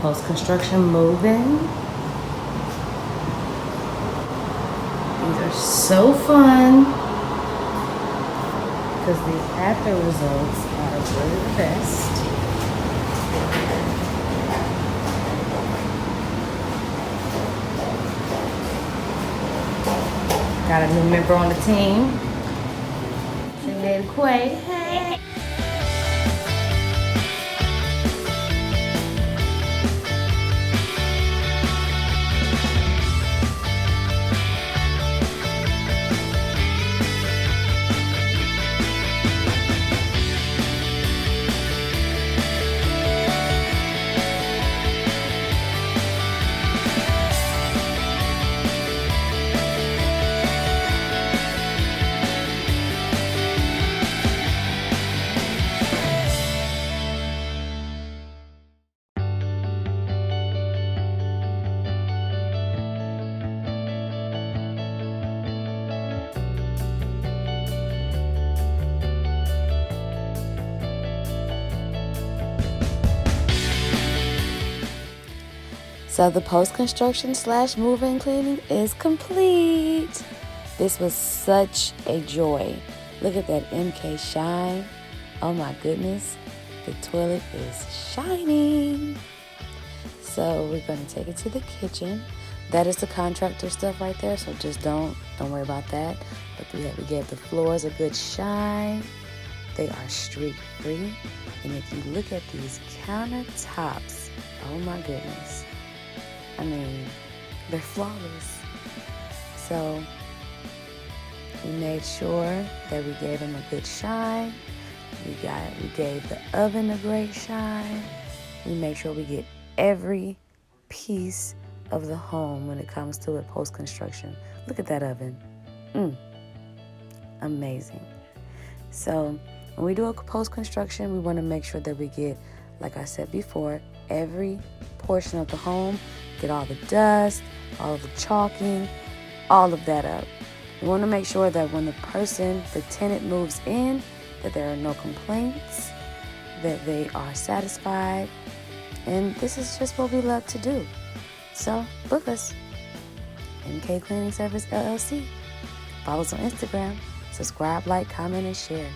post-construction move-in. These are so fun because the after results are really the best. Got a new member on the team. Sinead Quay. Hey. So the post-construction / move-in cleaning is complete. This was such a joy. Look at that MK shine. Oh my goodness. The toilet is shining. So we're going to take it to the kitchen. That is the contractor stuff right there. So just don't worry about that. But we gave the floors a good shine. They are streak-free. And if you look at these countertops, oh my goodness. I mean, they're flawless. So we made sure that we gave them a good shine. We gave the oven a great shine. We make sure we get every piece of the home when it comes to it post-construction. Look at that oven. Amazing. So when we do a post-construction, we want to make sure that we get, like I said before, every portion of the home, get all the dust, all of the chalking, all of that up. We want to make sure that when the tenant moves in, that there are no complaints, that they are satisfied, and this is just what we love to do. So book us, MK Cleaning Service LLC. Follow us on Instagram. Subscribe, like, comment, and share.